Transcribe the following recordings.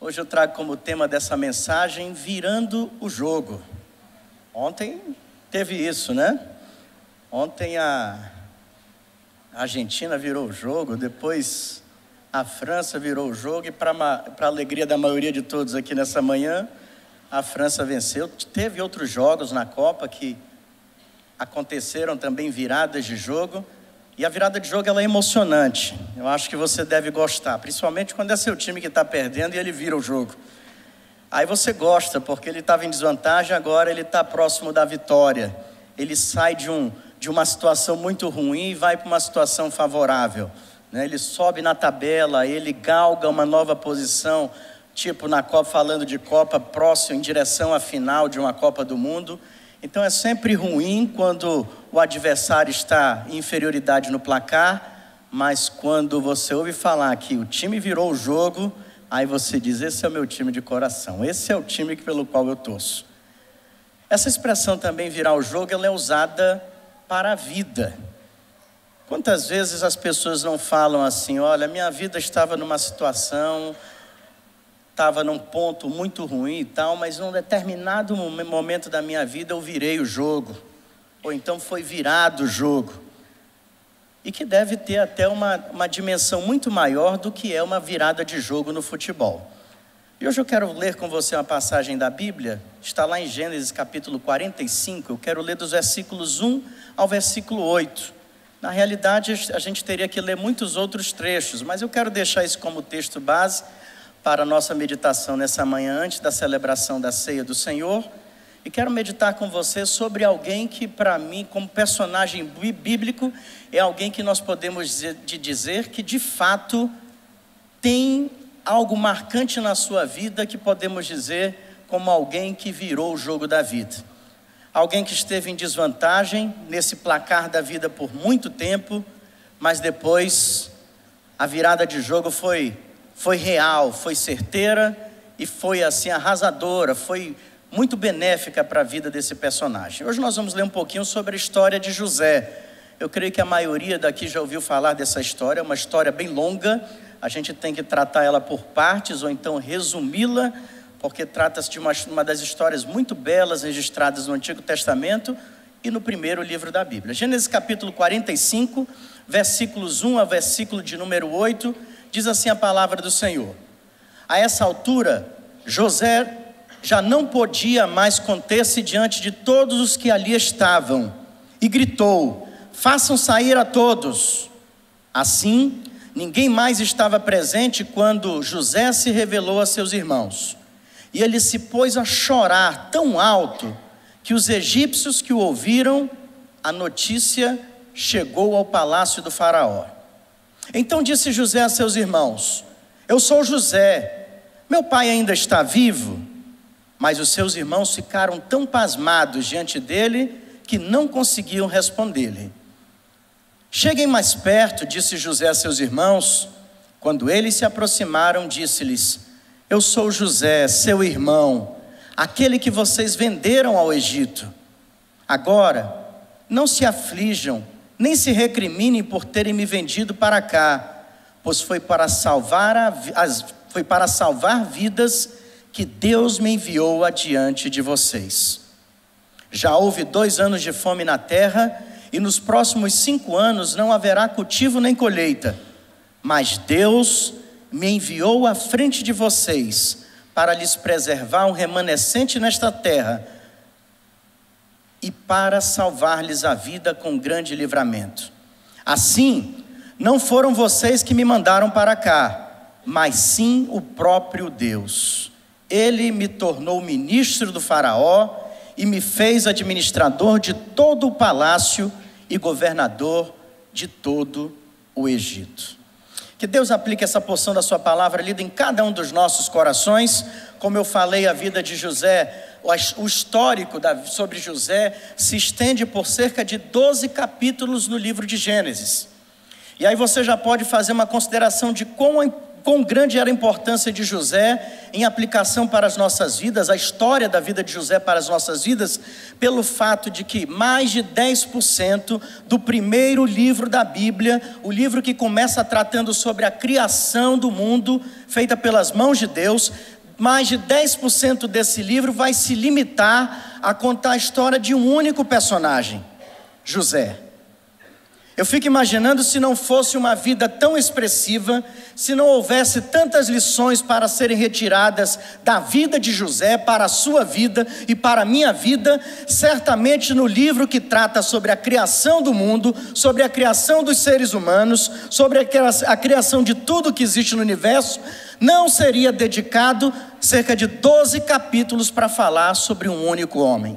Hoje eu trago como tema dessa mensagem, virando o jogo. Ontem teve isso, né? Ontem a Argentina virou o jogo, depois a França virou o jogo e para a alegria da maioria de todos aqui nessa manhã, a França venceu. Teve outros jogos na Copa que aconteceram também viradas de jogo. E a virada de jogo ela é emocionante. Eu acho que você deve gostar, principalmente quando é seu time que está perdendo e ele vira o jogo. Aí você gosta, porque ele estava em desvantagem, agora ele está próximo da vitória. Ele sai de uma situação muito ruim e vai para uma situação favorável, né? Ele sobe na tabela, ele galga uma nova posição, tipo na Copa, falando de Copa, próximo, em direção à final de uma Copa do Mundo. Então é sempre ruim quando o adversário está em inferioridade no placar, mas quando você ouve falar que o time virou o jogo, aí você diz, esse é o meu time de coração, esse é o time pelo qual eu torço. Essa expressão também, virar o jogo, ela é usada para a vida. Quantas vezes as pessoas não falam assim, olha, minha vida estava numa situação, estava num ponto muito ruim e tal, mas num determinado momento da minha vida eu virei o jogo, ou então foi virado o jogo, e que deve ter até uma dimensão muito maior do que é uma virada de jogo no futebol. E hoje eu quero ler com você uma passagem da Bíblia, está lá em Gênesis capítulo 45, eu quero ler dos versículos 1 ao versículo 8. Na realidade a gente teria que ler muitos outros trechos, mas eu quero deixar isso como texto base para a nossa meditação nessa manhã, antes da celebração da ceia do Senhor. E quero meditar com você sobre alguém que, para mim, como personagem bíblico, é alguém que nós podemos dizer que, de fato, tem algo marcante na sua vida, que podemos dizer como alguém que virou o jogo da vida. Alguém que esteve em desvantagem nesse placar da vida por muito tempo, mas depois a virada de jogo foi real, foi certeira e foi assim arrasadora, foi muito benéfica para a vida desse personagem. Hoje nós vamos ler um pouquinho sobre a história de José. Eu creio que a maioria daqui já ouviu falar dessa história, é uma história bem longa, a gente tem que tratar ela por partes ou então resumi-la, porque trata-se de uma das histórias muito belas registradas no Antigo Testamento e no primeiro livro da Bíblia. Gênesis capítulo 45, versículos 1 ao versículo de número 8, diz assim a palavra do Senhor. A essa altura, José já não podia mais conter-se diante de todos os que ali estavam, e gritou, façam sair a todos. Assim, ninguém mais estava presente quando José se revelou a seus irmãos. E ele se pôs a chorar tão alto, que os egípcios que o ouviram, a notícia chegou ao palácio do faraó. Então disse José a seus irmãos, eu sou José, meu pai ainda está vivo? Mas os seus irmãos ficaram tão pasmados diante dele, que não conseguiam responder-lhe. Cheguem mais perto, disse José a seus irmãos. Quando eles se aproximaram, disse-lhes, eu sou José, seu irmão, aquele que vocês venderam ao Egito. Agora, não se aflijam, nem se recriminem por terem me vendido para cá, pois foi para salvar vidas que Deus me enviou adiante de vocês. Já houve 2 anos de fome na terra, e nos próximos 5 anos não haverá cultivo nem colheita, mas Deus me enviou à frente de vocês, para lhes preservar um remanescente nesta terra, e para salvar-lhes a vida com grande livramento. Assim, não foram vocês que me mandaram para cá, mas sim o próprio Deus. Ele me tornou ministro do faraó e me fez administrador de todo o palácio e governador de todo o Egito. Que Deus aplique essa porção da sua palavra lida em cada um dos nossos corações. Como eu falei, a vida de José, o histórico sobre José se estende por cerca de 12 capítulos no livro de Gênesis. E aí você já pode fazer uma consideração de quão quão grande era a importância de José em aplicação para as nossas vidas, a história da vida de José para as nossas vidas, pelo fato de que mais de 10% do primeiro livro da Bíblia, o livro que começa tratando sobre a criação do mundo, feita pelas mãos de Deus, mais de 10% desse livro vai se limitar a contar a história de um único personagem, José. Eu fico imaginando se não fosse uma vida tão expressiva, se não houvesse tantas lições para serem retiradas da vida de José para a sua vida e para a minha vida, certamente no livro que trata sobre a criação do mundo, sobre a criação dos seres humanos, sobre a criação de tudo que existe no universo, não seria dedicado cerca de 12 capítulos para falar sobre um único homem.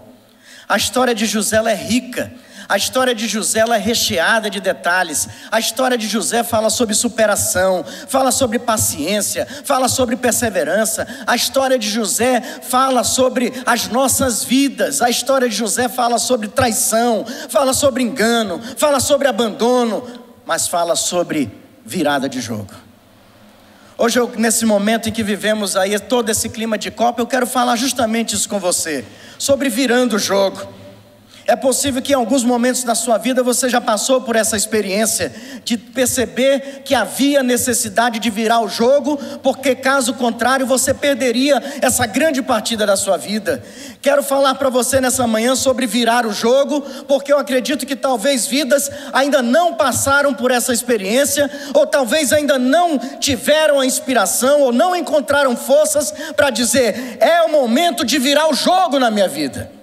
A história de José é rica. A história de José é recheada de detalhes. A história de José fala sobre superação, fala sobre paciência, fala sobre perseverança. A história de José fala sobre as nossas vidas. A história de José fala sobre traição, fala sobre engano, fala sobre abandono, mas fala sobre virada de jogo. Hoje, nesse momento em que vivemos aí todo esse clima de Copa, eu quero falar justamente isso com você, sobre virando o jogo. É possível que em alguns momentos da sua vida você já passou por essa experiência de perceber que havia necessidade de virar o jogo, porque caso contrário você perderia essa grande partida da sua vida. Quero falar para você nessa manhã sobre virar o jogo, porque eu acredito que talvez vidas ainda não passaram por essa experiência, ou talvez ainda não tiveram a inspiração, ou não encontraram forças para dizer: é o momento de virar o jogo na minha vida.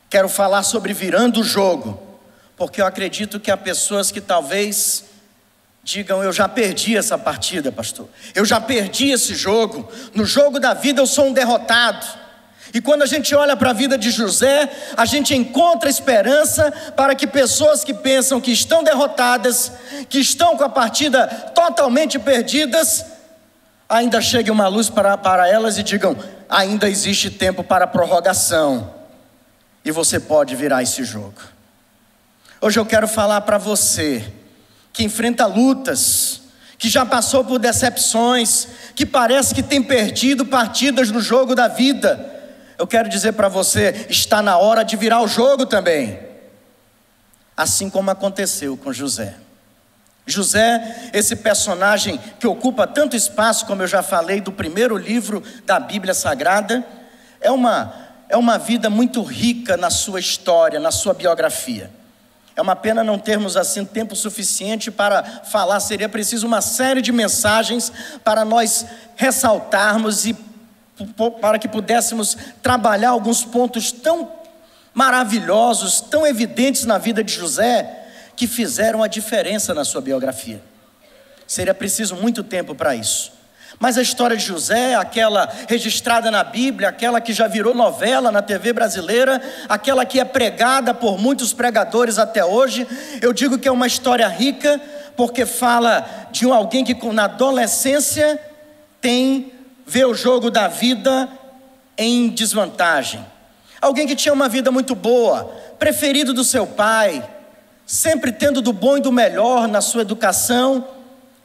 Quero falar sobre virando o jogo, porque eu acredito que há pessoas que talvez digam: eu já perdi essa partida, pastor, eu já perdi esse jogo, no jogo da vida eu sou um derrotado. E quando a gente olha para a vida de José, a gente encontra esperança para que pessoas que pensam que estão derrotadas, que estão com a partida totalmente perdidas, ainda chegue uma luz para elas e digam: ainda existe tempo para prorrogação. E você pode virar esse jogo. Hoje eu quero falar para você que enfrenta lutas, que já passou por decepções, que parece que tem perdido partidas no jogo da vida. Eu quero dizer para você: está na hora de virar o jogo também. Assim como aconteceu com José. José, esse personagem que ocupa tanto espaço, como eu já falei, do primeiro livro da Bíblia Sagrada, é uma vida muito rica na sua história, na sua biografia. É uma pena não termos assim tempo suficiente para falar. Seria preciso uma série de mensagens para nós ressaltarmos e para que pudéssemos trabalhar alguns pontos tão maravilhosos, tão evidentes na vida de José, que fizeram a diferença na sua biografia. Seria preciso muito tempo para isso. Mas a história de José, aquela registrada na Bíblia, aquela que já virou novela na TV brasileira, aquela que é pregada por muitos pregadores até hoje, eu digo que é uma história rica, porque fala de alguém que na adolescência vê o jogo da vida em desvantagem. Alguém que tinha uma vida muito boa, preferido do seu pai, sempre tendo do bom e do melhor na sua educação,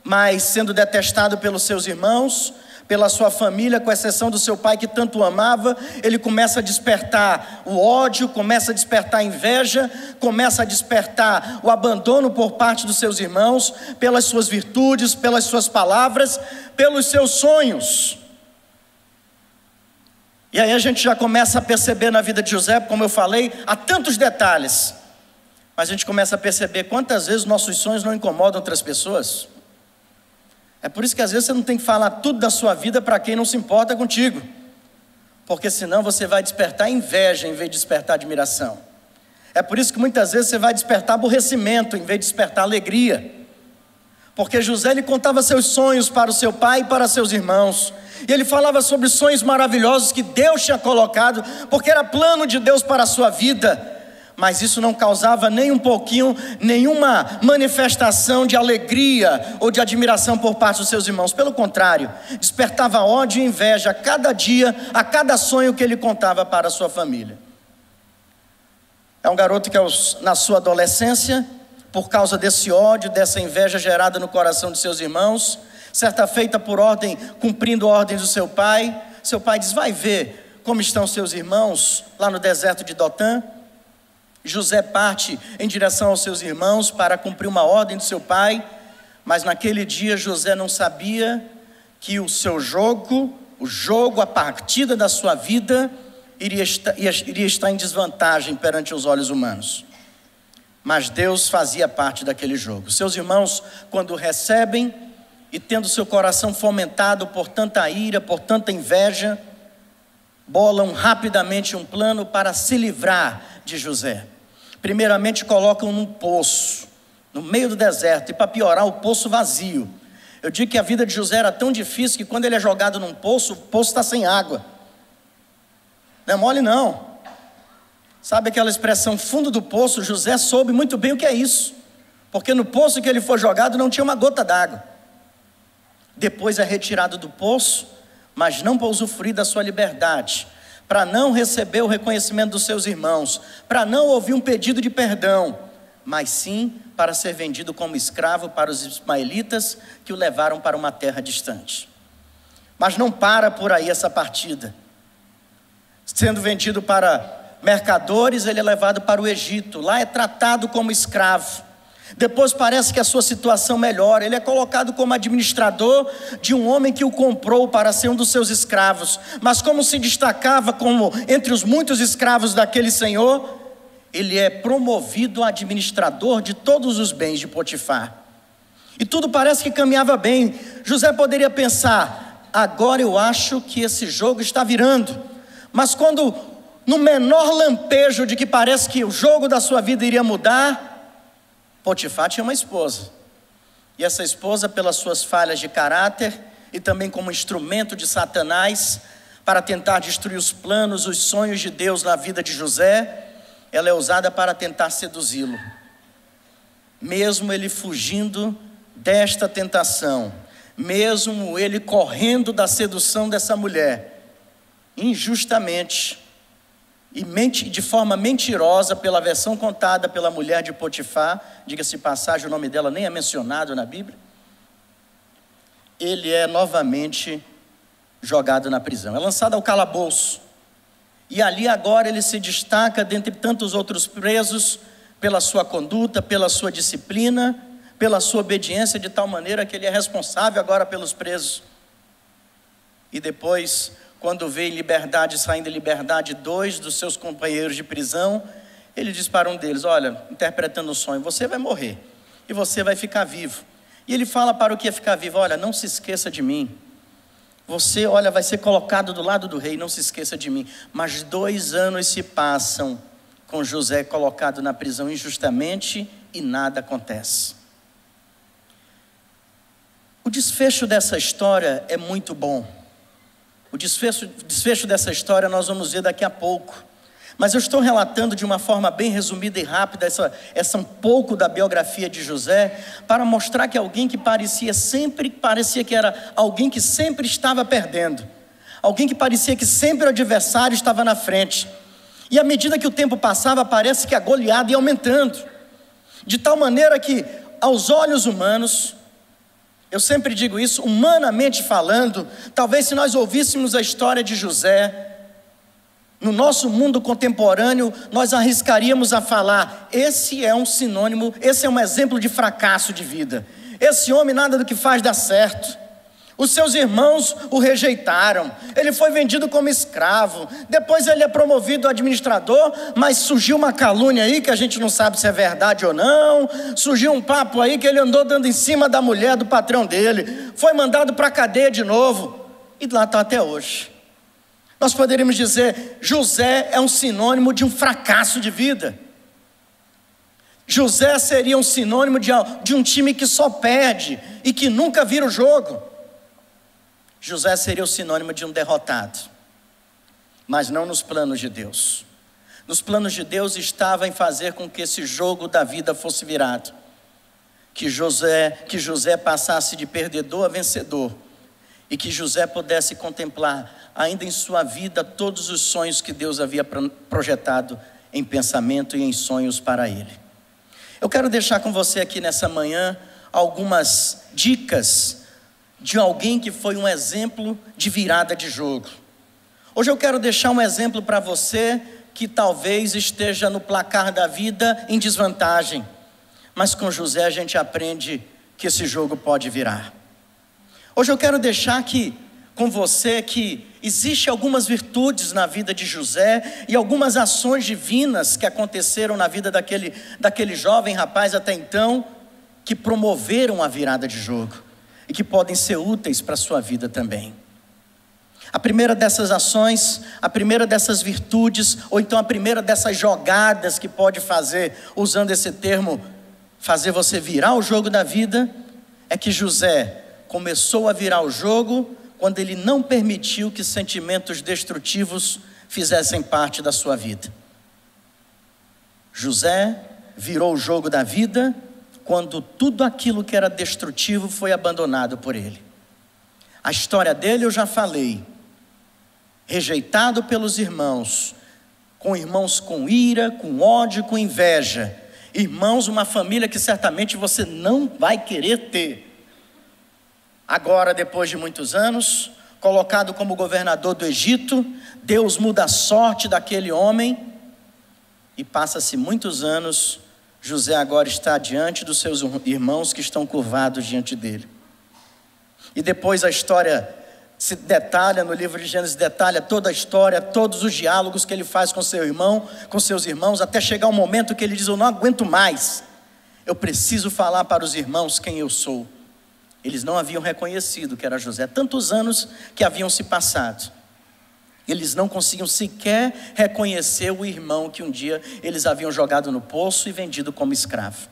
mas sendo detestado pelos seus irmãos, pela sua família, com exceção do seu pai que tanto o amava. Ele começa a despertar o ódio, começa a despertar a inveja, começa a despertar o abandono por parte dos seus irmãos, pelas suas virtudes, pelas suas palavras, pelos seus sonhos. E aí a gente já começa a perceber na vida de José, como eu falei, há tantos detalhes, mas a gente começa a perceber quantas vezes nossos sonhos não incomodam outras pessoas. É por isso que às vezes você não tem que falar tudo da sua vida para quem não se importa contigo, porque senão você vai despertar inveja em vez de despertar admiração. É por isso que muitas vezes você vai despertar aborrecimento em vez de despertar alegria, porque José, ele contava seus sonhos para o seu pai e para seus irmãos, e ele falava sobre sonhos maravilhosos que Deus tinha colocado, porque era plano de Deus para a sua vida. Mas isso não causava nem um pouquinho, nenhuma manifestação de alegria ou de admiração por parte dos seus irmãos. Pelo contrário, despertava ódio e inveja a cada dia, a cada sonho que ele contava para a sua família. É um garoto que na sua adolescência, por causa desse ódio, dessa inveja gerada no coração de seus irmãos, Certa feita, por ordem, cumprindo ordens do seu pai diz: vai ver como estão seus irmãos lá no deserto de Dotã. José parte em direção aos seus irmãos para cumprir uma ordem do seu pai, mas naquele dia José não sabia que o seu jogo, a partida da sua vida, iria estar em desvantagem perante os olhos humanos. Mas Deus fazia parte daquele jogo. Seus irmãos, quando recebem e tendo seu coração fomentado por tanta ira, por tanta inveja, bolam rapidamente um plano para se livrar de José. Primeiramente colocam num poço, no meio do deserto, e para piorar, o poço vazio. Eu digo que a vida de José era tão difícil que quando ele é jogado num poço, o poço está sem água. Não é mole não. Sabe aquela expressão fundo do poço? José soube muito bem o que é isso, porque no poço que ele foi jogado não tinha uma gota d'água. Depois é retirado do poço, mas não para usufruir da sua liberdade, para não receber o reconhecimento dos seus irmãos, para não ouvir um pedido de perdão, mas sim para ser vendido como escravo para os ismaelitas que o levaram para uma terra distante. Mas não para por aí essa partida. Sendo vendido para mercadores, ele é levado para o Egito. Lá é tratado como escravo. Depois parece que a sua situação melhora. Ele é colocado como administrador de um homem que o comprou para ser um dos seus escravos. Mas como se destacava como entre os muitos escravos daquele senhor, ele é promovido a administrador de todos os bens de Potifar. E tudo parece que caminhava bem. José poderia pensar: agora eu acho que esse jogo está virando. Mas quando, no menor lampejo de que parece que o jogo da sua vida iria mudar, Potifar tinha uma esposa. E essa esposa, pelas suas falhas de caráter e também como instrumento de Satanás para tentar destruir os planos, os sonhos de Deus na vida de José, ela é usada para tentar seduzi-lo. Mesmo ele fugindo desta tentação, mesmo ele correndo da sedução dessa mulher, injustamente e de forma mentirosa, pela versão contada pela mulher de Potifar, diga-se de passagem, o nome dela nem é mencionado na Bíblia, ele é novamente jogado na prisão, é lançado ao calabouço. E ali agora ele se destaca dentre tantos outros presos pela sua conduta, pela sua disciplina, pela sua obediência, de tal maneira que ele é responsável agora pelos presos. E depois, quando vê em liberdade, saindo em liberdade, 2 dos seus companheiros de prisão, ele diz para um deles: olha, interpretando o sonho, você vai morrer e você vai ficar vivo. E ele fala para o que é ficar vivo: olha, não se esqueça de mim. Você, olha, vai ser colocado do lado do rei, não se esqueça de mim. Mas 2 anos se passam com José colocado na prisão injustamente e nada acontece. O desfecho dessa história é muito bom. O desfecho dessa história nós vamos ver daqui a pouco. Mas eu estou relatando de uma forma bem resumida e rápida essa um pouco da biografia de José, para mostrar que alguém que parecia que era alguém que sempre estava perdendo, alguém que parecia que sempre o adversário estava na frente. E à medida que o tempo passava, parece que a goleada ia aumentando, de tal maneira que, aos olhos humanos, eu sempre digo isso, humanamente falando, talvez se nós ouvíssemos a história de José, no nosso mundo contemporâneo, nós arriscaríamos a falar: esse é um sinônimo, esse é um exemplo de fracasso de vida. Esse homem nada do que faz dá certo. Os seus irmãos o rejeitaram, ele foi vendido como escravo, depois ele é promovido a administrador, mas surgiu uma calúnia aí que a gente não sabe se é verdade ou não, surgiu um papo aí que ele andou dando em cima da mulher do patrão dele, foi mandado para a cadeia de novo, e lá está até hoje. Nós poderíamos dizer: José é um sinônimo de um fracasso de vida. José seria um sinônimo de um time que só perde e que nunca vira o jogo. José seria o sinônimo de um derrotado. Mas não nos planos de Deus. Nos planos de Deus estava em fazer com que esse jogo da vida fosse virado. Que José passasse de perdedor a vencedor. E que José pudesse contemplar ainda em sua vida todos os sonhos que Deus havia projetado em pensamento e em sonhos para ele. Eu quero deixar com você aqui nessa manhã algumas dicas de alguém que foi um exemplo de virada de jogo. Hoje eu quero deixar um exemplo para você que talvez esteja no placar da vida em desvantagem, mas com José a gente aprende que esse jogo pode virar. Hoje eu quero deixar aqui com você que existe algumas virtudes na vida de José e algumas ações divinas que aconteceram na vida daquele jovem rapaz até então, que promoveram a virada de jogo e que podem ser úteis para a sua vida também. A primeira dessas ações, a primeira dessas virtudes, ou então a primeira dessas jogadas que pode fazer, usando esse termo, fazer você virar o jogo da vida, é que José começou a virar o jogo quando ele não permitiu que sentimentos destrutivos fizessem parte da sua vida. José virou o jogo da vida quando tudo aquilo que era destrutivo foi abandonado por ele. A história dele eu já falei. Rejeitado pelos irmãos com ira, com ódio, com inveja. Irmãos, uma família que certamente você não vai querer ter. Agora, depois de muitos anos, colocado como governador do Egito, Deus muda a sorte daquele homem e passa-se muitos anos, José agora está diante dos seus irmãos que estão curvados diante dele. E depois a história se detalha, no livro de Gênesis detalha toda a história, todos os diálogos que ele faz com seu irmão, com seus irmãos, até chegar um momento que ele diz: eu não aguento mais, eu preciso falar para os irmãos quem eu sou. Eles não haviam reconhecido que era José, tantos anos que haviam se passado. Eles não conseguiam sequer reconhecer o irmão que um dia eles haviam jogado no poço e vendido como escravo.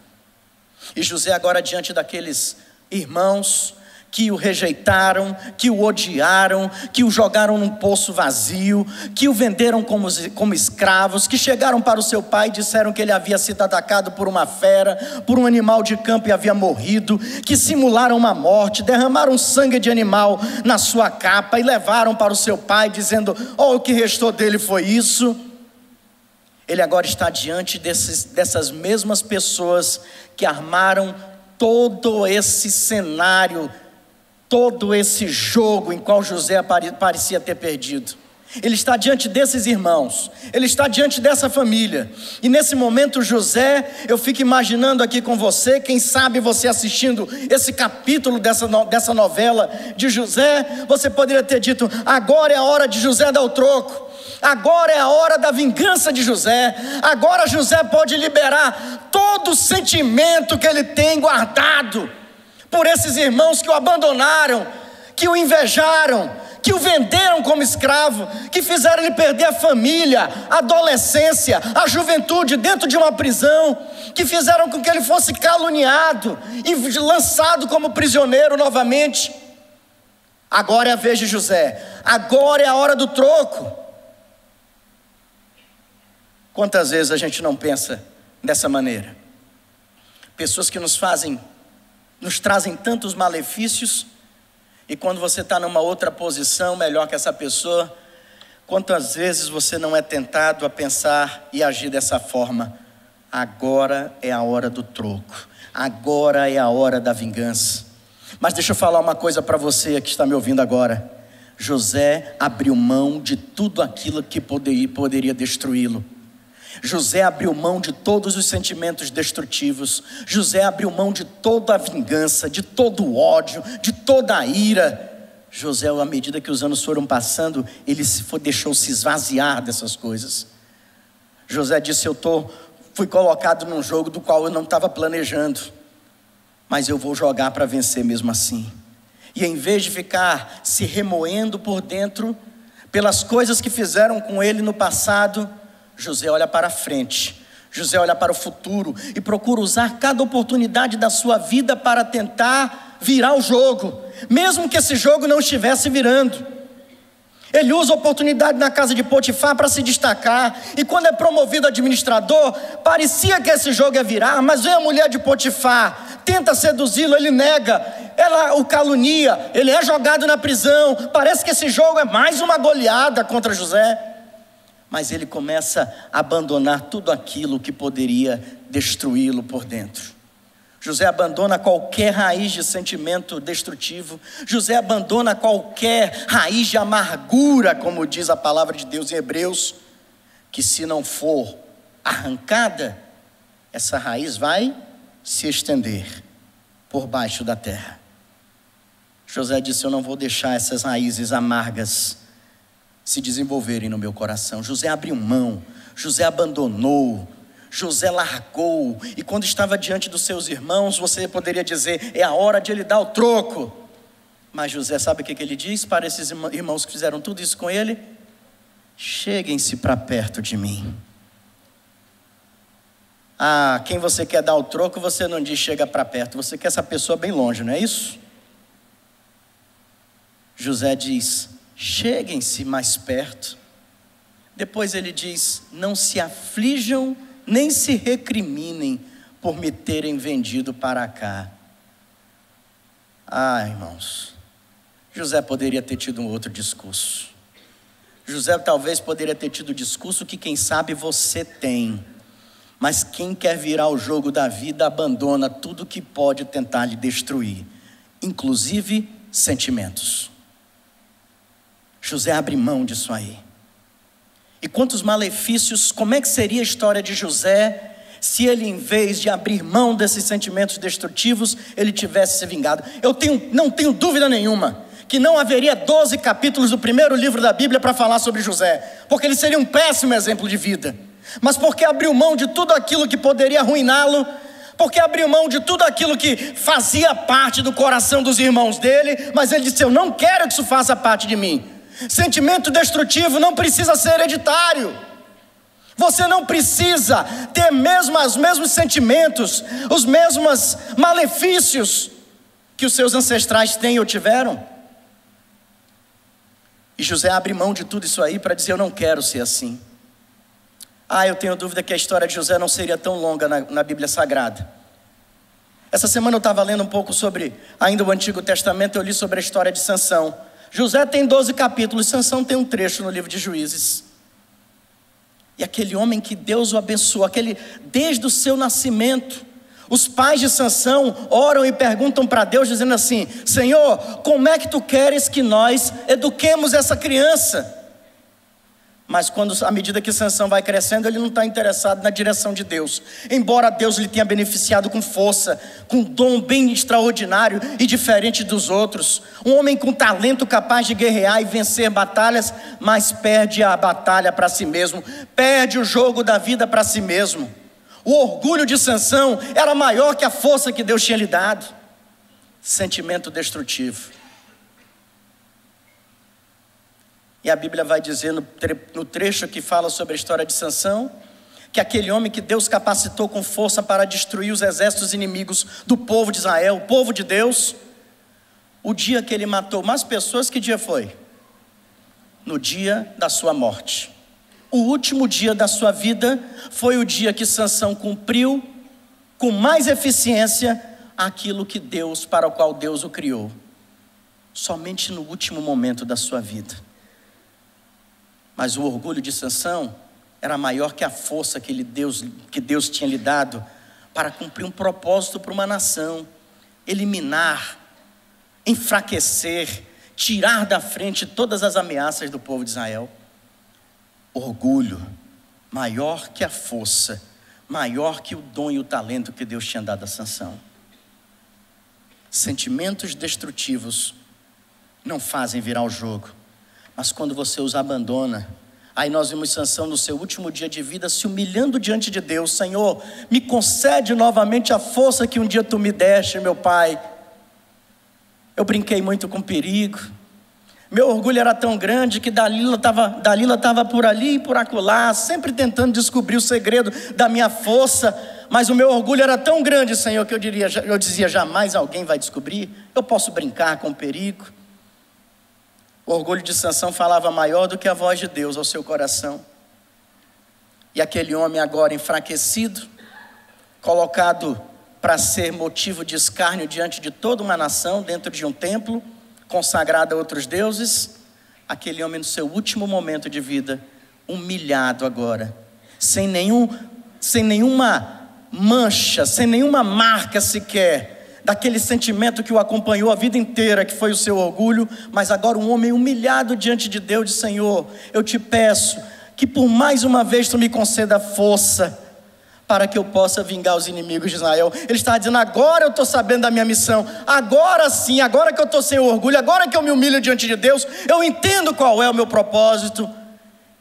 E José agora diante daqueles irmãos que o rejeitaram, que o odiaram, que o jogaram num poço vazio, que o venderam como escravos, que chegaram para o seu pai e disseram que ele havia sido atacado por uma fera, por um animal de campo e havia morrido, que simularam uma morte, derramaram sangue de animal na sua capa e levaram para o seu pai dizendo: oh, o que restou dele foi isso. Ele agora está diante dessas mesmas pessoas que armaram todo esse cenário, todo esse jogo em qual José parecia ter perdido. Ele está diante desses irmãos, ele está diante dessa família, e nesse momento José, eu fico imaginando aqui com você, quem sabe você assistindo esse capítulo dessa novela de José, você poderia ter dito: agora é a hora de José dar o troco, agora é a hora da vingança de José, agora José pode liberar todo o sentimento que ele tem guardado por esses irmãos que o abandonaram, que o invejaram, que o venderam como escravo, que fizeram ele perder a família, a adolescência, a juventude dentro de uma prisão, que fizeram com que ele fosse caluniado e lançado como prisioneiro novamente. Agora é a vez de José, agora é a hora do troco. Quantas vezes a gente não pensa dessa maneira? Pessoas que nos trazem tantos malefícios, e quando você está numa outra posição melhor que essa pessoa, quantas vezes você não é tentado a pensar e agir dessa forma? Agora é a hora do troco, agora é a hora da vingança. Mas deixa eu falar uma coisa para você que está me ouvindo agora. José abriu mão de tudo aquilo que poderia destruí-lo. José abriu mão de todos os sentimentos destrutivos. José abriu mão de toda a vingança, de todo o ódio, de toda a ira. José, à medida que os anos foram passando, ele deixou se esvaziar dessas coisas. José disse: fui colocado num jogo do qual eu não estava planejando, mas eu vou jogar para vencer mesmo assim. E em vez de ficar se remoendo por dentro pelas coisas que fizeram com ele no passado, José olha para frente, José olha para o futuro e procura usar cada oportunidade da sua vida para tentar virar o jogo, mesmo que esse jogo não estivesse virando. Ele usa a oportunidade na casa de Potifar para se destacar, e quando é promovido administrador, parecia que esse jogo ia virar, mas vem a mulher de Potifar, tenta seduzi-lo, ele nega, ela o calunia, ele é jogado na prisão, parece que esse jogo é mais uma goleada contra José. Mas ele começa a abandonar tudo aquilo que poderia destruí-lo por dentro. José abandona qualquer raiz de sentimento destrutivo. José abandona qualquer raiz de amargura, como diz a palavra de Deus em Hebreus, que se não for arrancada, essa raiz vai se estender por baixo da terra. José disse: eu não vou deixar essas raízes amargas se desenvolverem no meu coração. José abriu mão, José abandonou, José largou. E quando estava diante dos seus irmãos, você poderia dizer: é a hora de ele dar o troco. Mas José, sabe o que ele diz para esses irmãos que fizeram tudo isso com ele? Cheguem-se para perto de mim. Ah, quem você quer dar o troco, você não diz chega para perto, você quer essa pessoa bem longe, não é isso? José diz: cheguem-se mais perto. Depois ele diz: não se aflijam, nem se recriminem por me terem vendido para cá. Ah, irmãos, José poderia ter tido um outro discurso. José talvez poderia ter tido o discurso que quem sabe você tem. Mas quem quer virar o jogo da vida abandona tudo que pode tentar lhe destruir, inclusive sentimentos. José abre mão disso aí. E quantos malefícios, como é que seria a história de José se ele, em vez de abrir mão desses sentimentos destrutivos, ele tivesse se vingado? Não tenho dúvida nenhuma que não haveria 12 capítulos do primeiro livro da Bíblia para falar sobre José, porque ele seria um péssimo exemplo de vida. Mas porque abriu mão de tudo aquilo que poderia arruiná-lo, porque abriu mão de tudo aquilo que fazia parte do coração dos irmãos dele, mas ele disse: eu não quero que isso faça parte de mim. Sentimento destrutivo não precisa ser hereditário. Você não precisa ter os mesmos sentimentos, os mesmos malefícios que os seus ancestrais têm ou tiveram. E José abre mão de tudo isso aí para dizer: eu não quero ser assim. Eu tenho dúvida que a história de José não seria tão longa na Bíblia Sagrada. Essa semana eu estava lendo um pouco sobre ainda o Antigo Testamento. Eu li sobre a história de Sansão. José tem 12 capítulos, Sansão tem um trecho no livro de Juízes. E aquele homem que Deus o abençoou, desde o seu nascimento, os pais de Sansão oram e perguntam para Deus dizendo assim: Senhor, como é que tu queres que nós eduquemos essa criança? Mas à medida que Sansão vai crescendo, ele não está interessado na direção de Deus. Embora Deus lhe tenha beneficiado com força, com um dom bem extraordinário e diferente dos outros. Um homem com talento capaz de guerrear e vencer batalhas, mas perde a batalha para si mesmo. Perde o jogo da vida para si mesmo. O orgulho de Sansão era maior que a força que Deus tinha lhe dado. Sentimento destrutivo. E a Bíblia vai dizer no trecho que fala sobre a história de Sansão, que aquele homem que Deus capacitou com força para destruir os exércitos inimigos do povo de Israel, o povo de Deus, o dia que ele matou mais pessoas, que dia foi? No dia da sua morte. O último dia da sua vida foi o dia que Sansão cumpriu com mais eficiência aquilo para o qual Deus o criou. Somente no último momento da sua vida. Mas o orgulho de Sansão era maior que a força que Deus tinha lhe dado para cumprir um propósito para uma nação. Eliminar, enfraquecer, tirar da frente todas as ameaças do povo de Israel. Orgulho, maior que a força, maior que o dom e o talento que Deus tinha dado a Sansão. Sentimentos destrutivos não fazem virar o jogo. Mas quando você os abandona, aí nós vimos Sansão no seu último dia de vida se humilhando diante de Deus: Senhor, me concede novamente a força que um dia tu me deste, meu pai. Eu brinquei muito com perigo. Meu orgulho era tão grande que Dalila estava por ali e por acolá, sempre tentando descobrir o segredo da minha força. Mas o meu orgulho era tão grande, Senhor, que eu dizia: jamais alguém vai descobrir. Eu posso brincar com perigo. O orgulho de Sansão falava maior do que a voz de Deus ao seu coração. E aquele homem agora enfraquecido, colocado para ser motivo de escárnio diante de toda uma nação, dentro de um templo, consagrado a outros deuses, aquele homem no seu último momento de vida, humilhado agora, sem nenhuma mancha, sem nenhuma marca sequer, daquele sentimento que o acompanhou a vida inteira, que foi o seu orgulho, mas agora um homem humilhado diante de Deus, diz: Senhor, eu te peço que por mais uma vez tu me conceda força, para que eu possa vingar os inimigos de Israel. Ele está dizendo: agora eu estou sabendo da minha missão, agora sim, agora que eu estou sem orgulho, agora que eu me humilho diante de Deus, eu entendo qual é o meu propósito.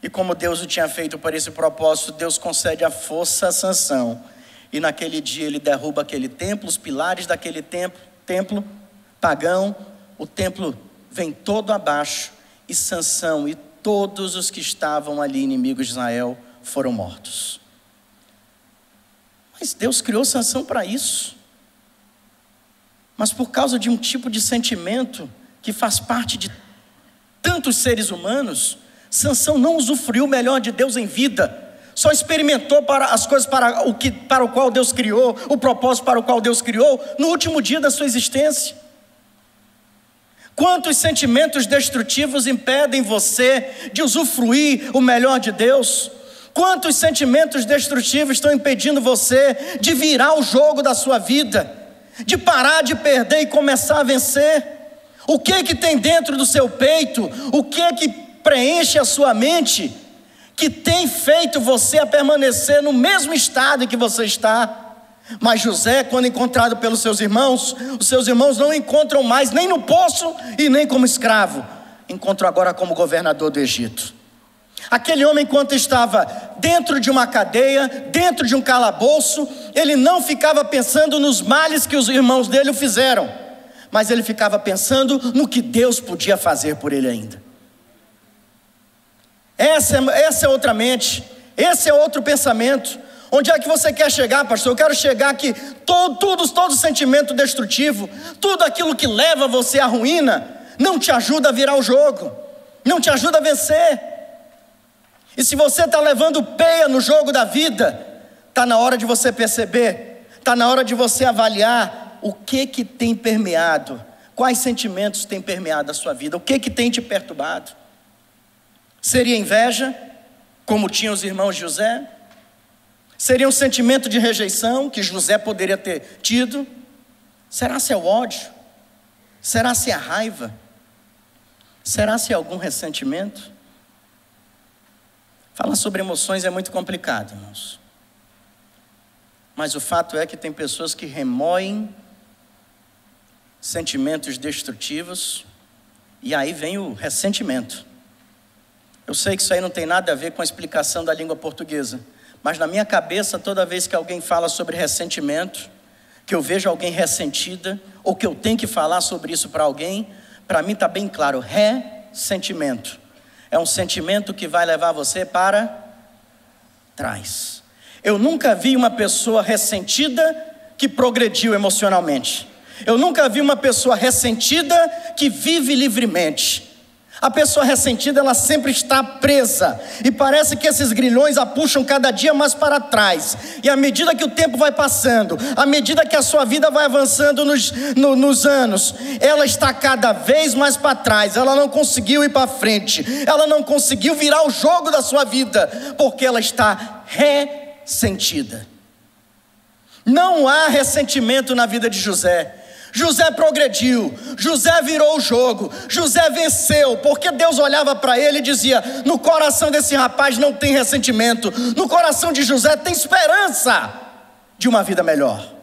E como Deus o tinha feito para esse propósito, Deus concede a força a Sansão, e naquele dia ele derruba aquele templo, os pilares daquele templo pagão, o templo vem todo abaixo, e Sansão e todos os que estavam ali, inimigos de Israel, foram mortos. Mas Deus criou Sansão para isso. Mas por causa de um tipo de sentimento que faz parte de tantos seres humanos, Sansão não usufruiu o melhor de Deus em vida. Só experimentou para as coisas para o qual Deus criou, o propósito para o qual Deus criou, no último dia da sua existência. Quantos sentimentos destrutivos impedem você de usufruir o melhor de Deus? Quantos sentimentos destrutivos estão impedindo você de virar o jogo da sua vida, de parar de perder e começar a vencer? O que tem dentro do seu peito, o que preenche a sua mente, que tem feito você a permanecer no mesmo estado em que você está? Mas José, quando encontrado pelos seus irmãos, os seus irmãos não o encontram mais nem no poço e nem como escravo, encontram agora como governador do Egito. Aquele homem, enquanto estava dentro de uma cadeia, dentro de um calabouço, ele não ficava pensando nos males que os irmãos dele o fizeram, mas ele ficava pensando no que Deus podia fazer por ele ainda. Essa é outra mente, esse é outro pensamento. Onde é que você quer chegar, pastor? Eu quero chegar que todo sentimento destrutivo, tudo aquilo que leva você à ruína, não te ajuda a virar o jogo, não te ajuda a vencer. E se você está levando peia no jogo da vida, está na hora de você perceber, está na hora de você avaliar o que tem permeado, quais sentimentos têm permeado a sua vida, o que tem te perturbado. Seria inveja, como tinham os irmãos de José? Seria um sentimento de rejeição, que José poderia ter tido? Será se é o ódio? Será se é a raiva? Será se é algum ressentimento? Falar sobre emoções é muito complicado, irmãos. Mas o fato é que tem pessoas que remoem sentimentos destrutivos, e aí vem o ressentimento. Eu sei que isso aí não tem nada a ver com a explicação da língua portuguesa, mas na minha cabeça, toda vez que alguém fala sobre ressentimento, que eu vejo alguém ressentida, ou que eu tenho que falar sobre isso para alguém, para mim está bem claro: ressentimento é um sentimento que vai levar você para trás. Eu nunca vi uma pessoa ressentida que progrediu emocionalmente. Eu nunca vi uma pessoa ressentida que vive livremente. A pessoa ressentida, ela sempre está presa, e parece que esses grilhões a puxam cada dia mais para trás. E à medida que o tempo vai passando, à medida que a sua vida vai avançando nos anos, ela está cada vez mais para trás. Ela não conseguiu ir para frente, ela não conseguiu virar o jogo da sua vida, porque ela está ressentida. Não há ressentimento na vida de José. José progrediu, José virou o jogo, José venceu, porque Deus olhava para ele e dizia: no coração desse rapaz não tem ressentimento, no coração de José tem esperança de uma vida melhor.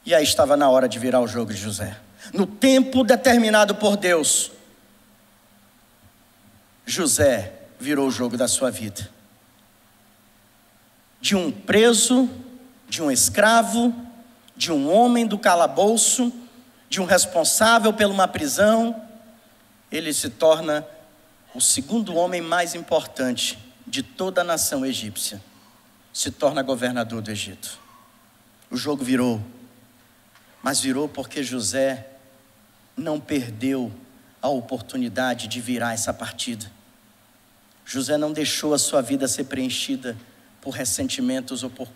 E aí estava na hora de virar o jogo de José. No tempo determinado por Deus, José virou o jogo da sua vida. De um preso, de um escravo, de um homem do calabouço, de um responsável por uma prisão, ele se torna o segundo homem mais importante de toda a nação egípcia. Se torna governador do Egito. O jogo virou, mas virou porque José não perdeu a oportunidade de virar essa partida. José não deixou a sua vida ser preenchida por ressentimentos ou por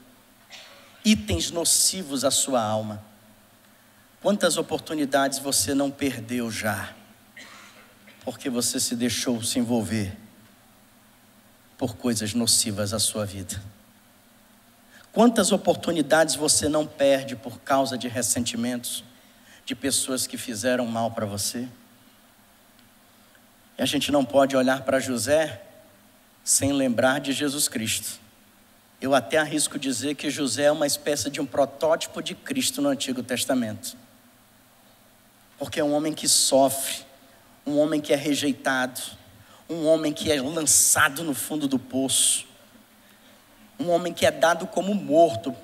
itens nocivos à sua alma. Quantas oportunidades você não perdeu já, porque você se deixou se envolver por coisas nocivas à sua vida? Quantas oportunidades você não perde por causa de ressentimentos, de pessoas que fizeram mal para você? E a gente não pode olhar para José sem lembrar de Jesus Cristo. Eu até arrisco dizer que José é uma espécie de um protótipo de Cristo no Antigo Testamento. Porque é um homem que sofre, um homem que é rejeitado, um homem que é lançado no fundo do poço, um homem que é dado como morto.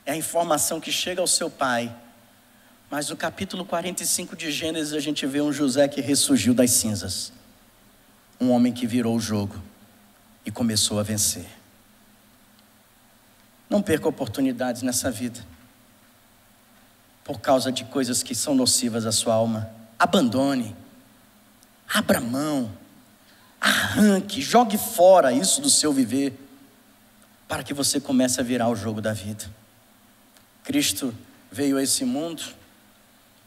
É a informação que chega ao seu pai. Mas no capítulo 45 de Gênesis a gente vê um José que ressurgiu das cinzas. Um homem que virou o jogo e começou a vencer. Não perca oportunidades nessa vida por causa de coisas que são nocivas à sua alma. Abandone, abra mão, arranque, jogue fora isso do seu viver, para que você comece a virar o jogo da vida. Cristo veio a esse mundo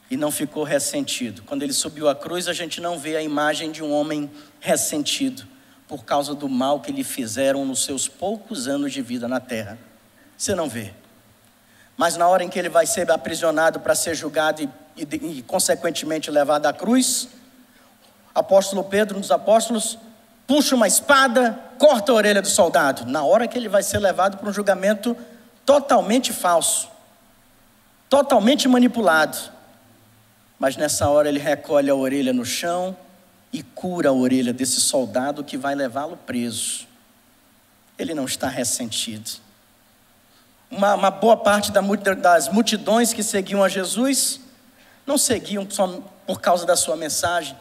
e não ficou ressentido. Quando ele subiu à cruz, a gente não vê a imagem de um homem ressentido por causa do mal que lhe fizeram nos seus poucos anos de vida na terra. Você não vê. Mas na hora em que ele vai ser aprisionado para ser julgado e consequentemente levado à cruz, apóstolo Pedro, um dos apóstolos, puxa uma espada, corta a orelha do soldado. Na hora que ele vai ser levado para um julgamento totalmente falso, totalmente manipulado. Mas nessa hora ele recolhe a orelha no chão e cura a orelha desse soldado que vai levá-lo preso. Ele não está ressentido. Uma boa parte das multidões que seguiam a Jesus não seguiam só por causa da sua mensagem,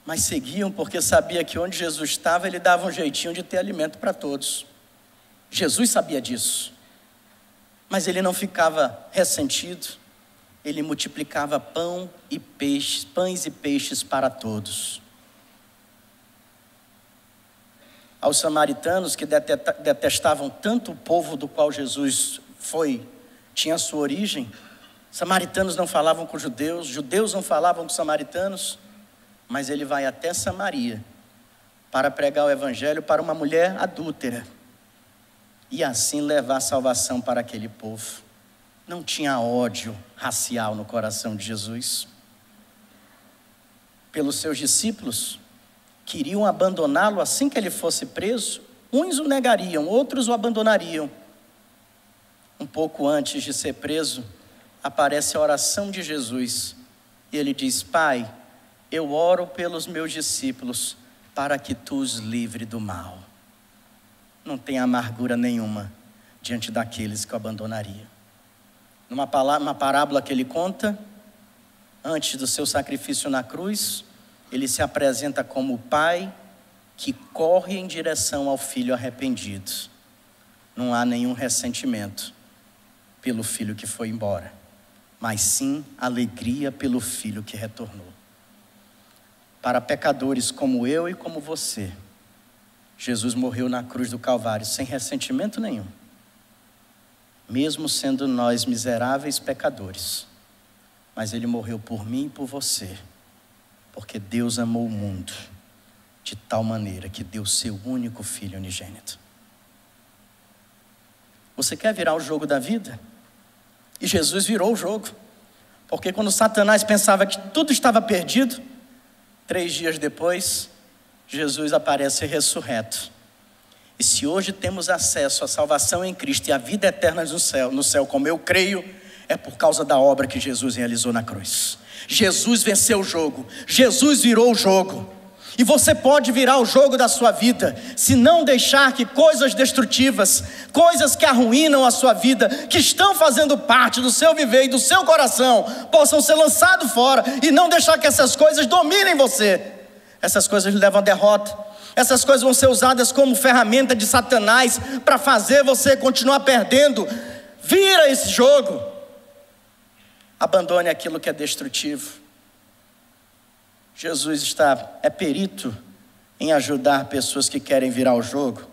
mas seguiam porque sabia que onde Jesus estava, ele dava um jeitinho de ter alimento para todos. Jesus sabia disso, mas ele não ficava ressentido. Ele multiplicava pães e peixes para todos. Aos samaritanos que detestavam tanto o povo do qual Jesus tinha sua origem, samaritanos não falavam com judeus, judeus não falavam com samaritanos, mas ele vai até Samaria para pregar o evangelho para uma mulher adúltera e assim levar salvação para aquele povo. Não tinha ódio racial no coração de Jesus. Pelos seus discípulos, queriam abandoná-lo assim que ele fosse preso. Uns o negariam, outros o abandonariam. Um pouco antes de ser preso, aparece a oração de Jesus. E ele diz: Pai, eu oro pelos meus discípulos, para que tu os livre do mal. Não tem amargura nenhuma diante daqueles que o abandonariam. Numa parábola que ele conta, antes do seu sacrifício na cruz, ele se apresenta como o pai que corre em direção ao filho arrependido. Não há nenhum ressentimento pelo filho que foi embora, mas sim alegria pelo filho que retornou. Para pecadores como eu e como você, Jesus morreu na cruz do Calvário sem ressentimento nenhum. Mesmo sendo nós miseráveis pecadores, mas ele morreu por mim e por você, porque Deus amou o mundo de tal maneira que deu seu único filho unigênito. Você quer virar o jogo da vida? E Jesus virou o jogo, porque quando Satanás pensava que tudo estava perdido, 3 dias depois, Jesus aparece ressurreto. E se hoje temos acesso à salvação em Cristo e à vida eterna no céu, como eu creio, é por causa da obra que Jesus realizou na cruz. Jesus venceu o jogo, Jesus virou o jogo. E você pode virar o jogo da sua vida, se não deixar que coisas destrutivas, coisas que arruinam a sua vida, que estão fazendo parte do seu viver e do seu coração, possam ser lançadas fora, e não deixar que essas coisas dominem você. Essas coisas lhe levam à derrota. Essas coisas vão ser usadas como ferramenta de Satanás para fazer você continuar perdendo. Vira esse jogo. Abandone aquilo que é destrutivo. Jesus é perito em ajudar pessoas que querem virar o jogo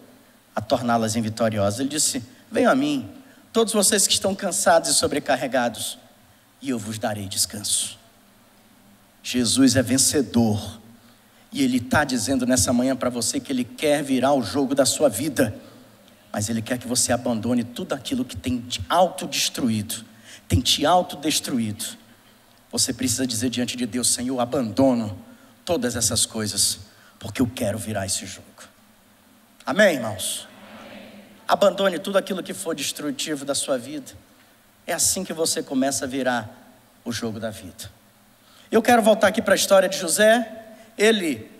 a torná-las em vitoriosas. Ele disse: venham a mim, todos vocês que estão cansados e sobrecarregados, e eu vos darei descanso. Jesus é vencedor. E Ele está dizendo nessa manhã para você que Ele quer virar o jogo da sua vida. mas Ele quer que você abandone tudo aquilo que tem te autodestruído, tem te autodestruído. Você precisa dizer diante de Deus: Senhor, abandono todas essas coisas, porque eu quero virar esse jogo. Amém, irmãos? Abandone tudo aquilo que for destrutivo da sua vida. É assim que você começa a virar o jogo da vida. Eu quero voltar aqui para a história de José.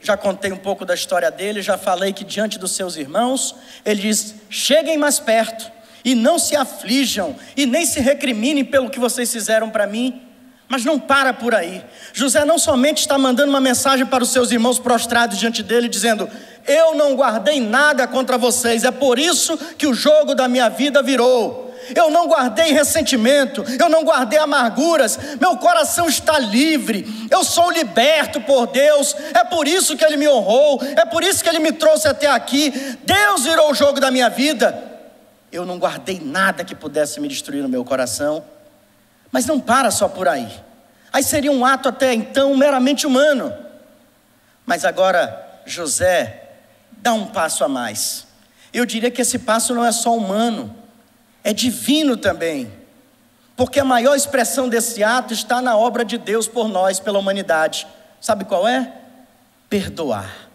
Já contei um pouco da história dele, já falei que diante dos seus irmãos, ele diz: cheguem mais perto, e não se aflijam, e nem se recriminem pelo que vocês fizeram para mim. Mas não para por aí. José não somente está mandando uma mensagem para os seus irmãos prostrados diante dele, dizendo: eu não guardei nada contra vocês, é por isso que o jogo da minha vida virou. Eu não guardei ressentimento, eu não guardei amarguras, meu coração está livre, eu sou liberto por Deus, é por isso que Ele me honrou, é por isso que Ele me trouxe até aqui. Deus virou o jogo da minha vida. Eu não guardei nada que pudesse me destruir no meu coração. Mas não para só por aí. Aí seria um ato até então meramente humano. Mas agora José dá um passo a mais. Eu diria que esse passo não é só humano, é divino também. Porque a maior expressão desse ato está na obra de Deus por nós, pela humanidade. Sabe qual é? Perdoar.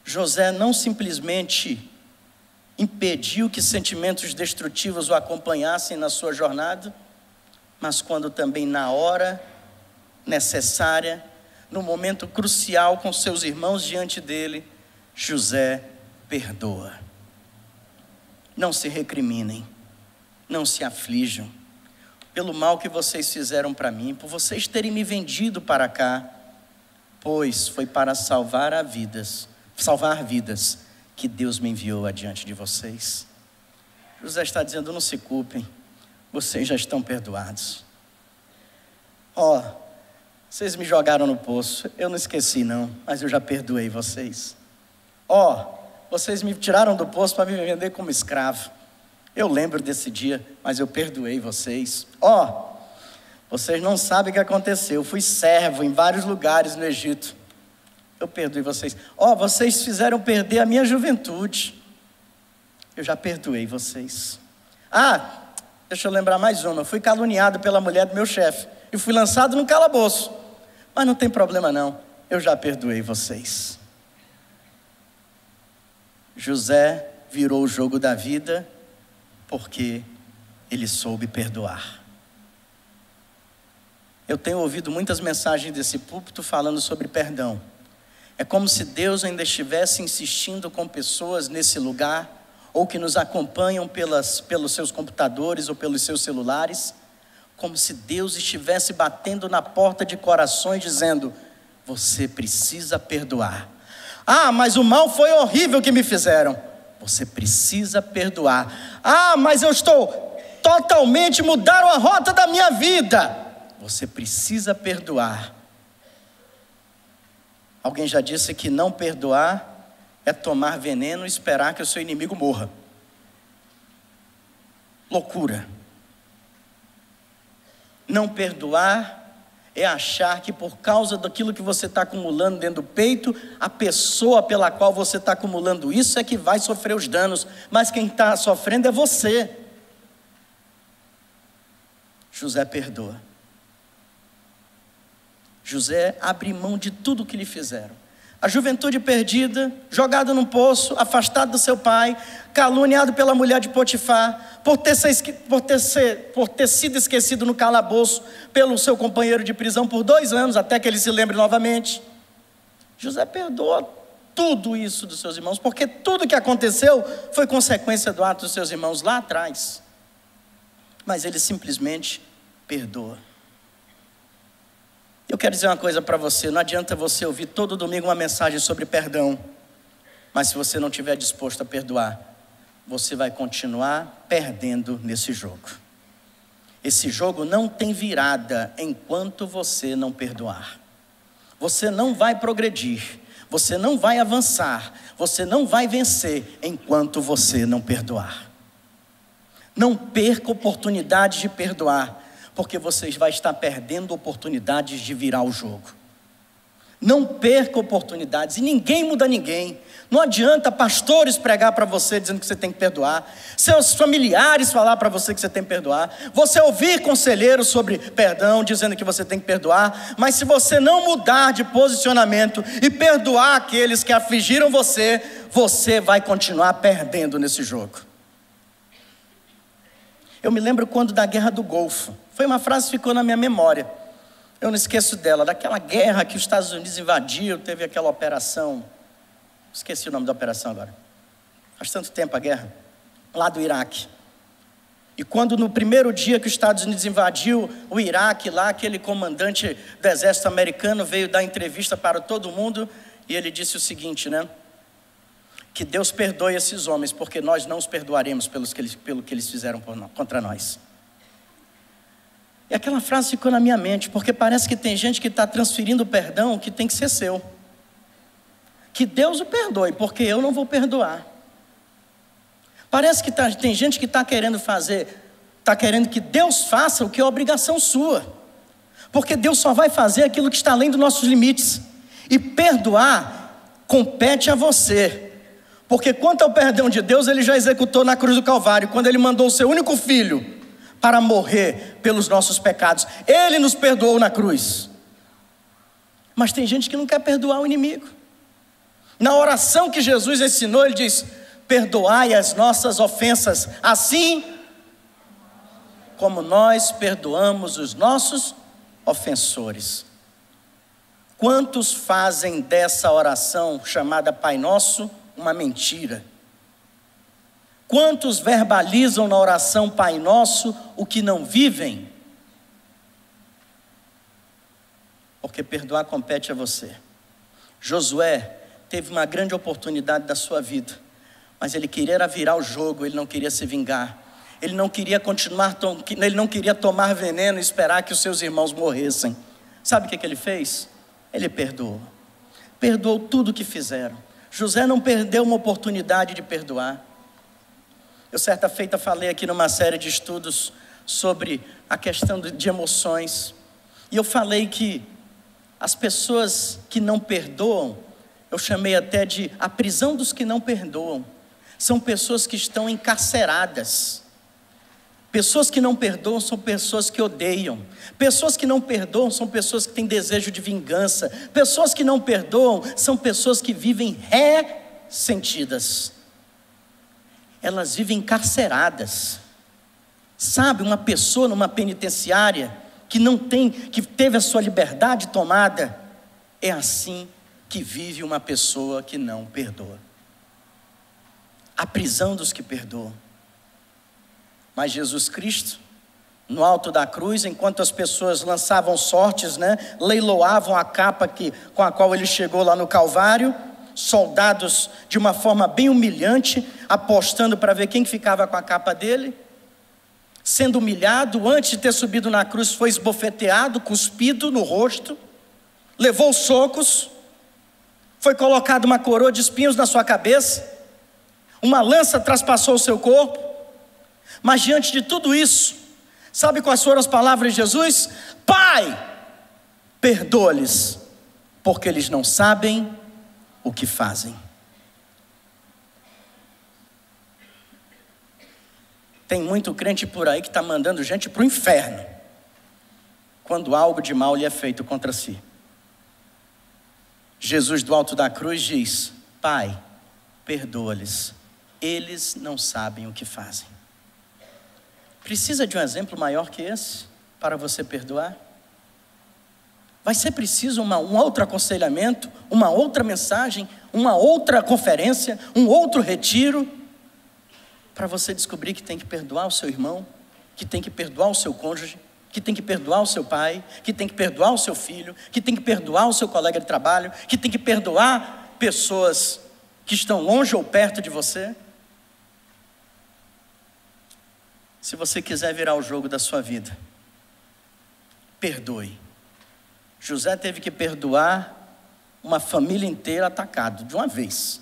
José não simplesmente impediu que sentimentos destrutivos o acompanhassem na sua jornada, mas quando também na hora necessária, no momento crucial com seus irmãos diante dele, José perdoa. Não se recriminem, não se aflijam pelo mal que vocês fizeram para mim, por vocês terem me vendido para cá, pois foi para salvar vidas que Deus me enviou adiante de vocês. José está dizendo: não se culpem, vocês já estão perdoados. Vocês me jogaram no poço, eu não esqueci não, mas eu já perdoei vocês. Vocês me tiraram do poço para me vender como escravo, eu lembro desse dia, mas eu perdoei vocês. Vocês não sabem o que aconteceu, eu fui servo em vários lugares no Egito, eu perdoei vocês. Vocês fizeram perder a minha juventude, eu já perdoei vocês. Deixa eu lembrar mais uma. Eu fui caluniado pela mulher do meu chefe e fui lançado no calabouço, mas não tem problema não, eu já perdoei vocês. José virou o jogo da vida porque ele soube perdoar. Eu tenho ouvido muitas mensagens desse púlpito falando sobre perdão. É como se Deus ainda estivesse insistindo com pessoas nesse lugar, ou que nos acompanham pelos seus computadores ou pelos seus celulares, como se Deus estivesse batendo na porta de corações dizendo: você precisa perdoar. Mas o mal foi horrível que me fizeram. Você precisa perdoar. Mas eu estou totalmente, mudaram a rota da minha vida. Você precisa perdoar. Alguém já disse que não perdoar é tomar veneno e esperar que o seu inimigo morra. Loucura. Não perdoar é achar que por causa daquilo que você está acumulando dentro do peito, a pessoa pela qual você está acumulando isso é que vai sofrer os danos, mas quem está sofrendo é você. José perdoa. José abre mão de tudo que lhe fizeram. A juventude perdida, jogado num poço, afastado do seu pai, caluniado pela mulher de Potifar, por ter sido esquecido no calabouço pelo seu companheiro de prisão por 2 anos, até que ele se lembre novamente. José perdoa tudo isso dos seus irmãos, porque tudo que aconteceu foi consequência do ato dos seus irmãos lá atrás. Mas ele simplesmente perdoa. Eu quero dizer uma coisa para você: não adianta você ouvir todo domingo uma mensagem sobre perdão, mas se você não estiver disposto a perdoar, você vai continuar perdendo nesse jogo. Esse jogo não tem virada enquanto você não perdoar. Você não vai progredir, você não vai avançar, você não vai vencer enquanto você não perdoar. Não perca oportunidade de perdoar, porque você vai estar perdendo oportunidades de virar o jogo. Não perca oportunidades, e ninguém muda ninguém. Não adianta pastores pregar para você dizendo que você tem que perdoar, seus familiares falar para você que você tem que perdoar, você ouvir conselheiros sobre perdão dizendo que você tem que perdoar, mas se você não mudar de posicionamento e perdoar aqueles que afligiram você, você vai continuar perdendo nesse jogo. Eu me lembro quando da Guerra do Golfo, foi uma frase que ficou na minha memória, eu não esqueço dela, daquela guerra que os Estados Unidos invadiu, teve aquela operação, esqueci o nome da operação agora, faz tanto tempo a guerra, lá do Iraque. E quando no primeiro dia que os Estados Unidos invadiu o Iraque, lá aquele comandante do exército americano veio dar entrevista para todo mundo, e ele disse o seguinte, né? Que Deus perdoe esses homens, porque nós não os perdoaremos pelo que eles fizeram contra nós. E aquela frase ficou na minha mente, porque parece que tem gente que está transferindo o perdão que tem que ser seu. Que Deus o perdoe, porque eu não vou perdoar. Parece que tem gente que está querendo que Deus faça o que é obrigação sua. Porque Deus só vai fazer aquilo que está além dos nossos limites. E perdoar compete a você. Porque quanto ao perdão de Deus, Ele já executou na cruz do Calvário, quando Ele mandou o seu único filho para morrer pelos nossos pecados. Ele nos perdoou na cruz. Mas tem gente que não quer perdoar o inimigo. Na oração que Jesus ensinou, Ele diz: perdoai as nossas ofensas, assim como nós perdoamos os nossos ofensores. Quantos fazem dessa oração chamada Pai Nosso uma mentira? Quantos verbalizam na oração Pai Nosso o que não vivem? Porque perdoar compete a você. Josué teve uma grande oportunidade da sua vida, mas ele queria virar o jogo, ele não queria se vingar, ele não queria ele não queria tomar veneno e esperar que os seus irmãos morressem. Sabe o que ele fez? Ele perdoou tudo o que fizeram. José não perdeu uma oportunidade de perdoar. Eu certa feita falei aqui numa série de estudos sobre a questão de emoções, e eu falei que as pessoas que não perdoam, eu chamei até de a prisão dos que não perdoam, são pessoas que estão encarceradas. Pessoas que não perdoam são pessoas que odeiam. Pessoas que não perdoam são pessoas que têm desejo de vingança. Pessoas que não perdoam são pessoas que vivem ressentidas. Elas vivem encarceradas. Sabe, uma pessoa numa penitenciária que teve a sua liberdade tomada, é assim que vive uma pessoa que não perdoa. A prisão dos que perdoam. Mas Jesus Cristo, no alto da cruz, enquanto as pessoas lançavam sortes, leiloavam a capa com a qual ele chegou lá no Calvário, soldados de uma forma bem humilhante, apostando para ver quem ficava com a capa dele, sendo humilhado, antes de ter subido na cruz, foi esbofeteado, cuspido no rosto, levou socos, foi colocado uma coroa de espinhos na sua cabeça, uma lança traspassou o seu corpo. Mas diante de tudo isso, sabe quais foram as palavras de Jesus? Pai, perdoa-lhes, porque eles não sabem o que fazem. Tem muito crente por aí que está mandando gente para o inferno, quando algo de mal lhe é feito contra si. Jesus do alto da cruz diz: Pai, perdoa-lhes, eles não sabem o que fazem. Precisa de um exemplo maior que esse para você perdoar? Vai ser preciso um outro aconselhamento, uma outra mensagem, uma outra conferência, um outro retiro, para você descobrir que tem que perdoar o seu irmão, que tem que perdoar o seu cônjuge, que tem que perdoar o seu pai, que tem que perdoar o seu filho, que tem que perdoar o seu colega de trabalho, que tem que perdoar pessoas que estão longe ou perto de você. Se você quiser virar o jogo da sua vida, perdoe. José teve que perdoar uma família inteira atacada de uma vez.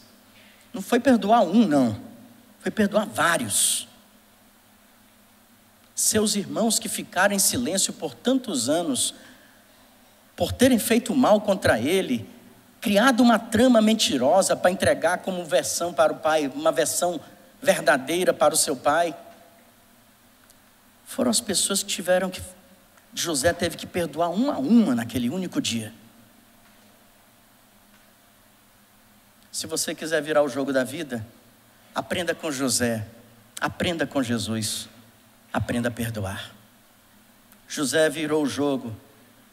Não foi perdoar um, não. Foi perdoar vários. Seus irmãos que ficaram em silêncio por tantos anos, por terem feito mal contra ele, criado uma trama mentirosa para entregar como versão para o pai, uma versão verdadeira para o seu pai. Foram as pessoas que José teve que perdoar uma a uma naquele único dia. Se você quiser virar o jogo da vida, aprenda com José, aprenda com Jesus, aprenda a perdoar. José virou o jogo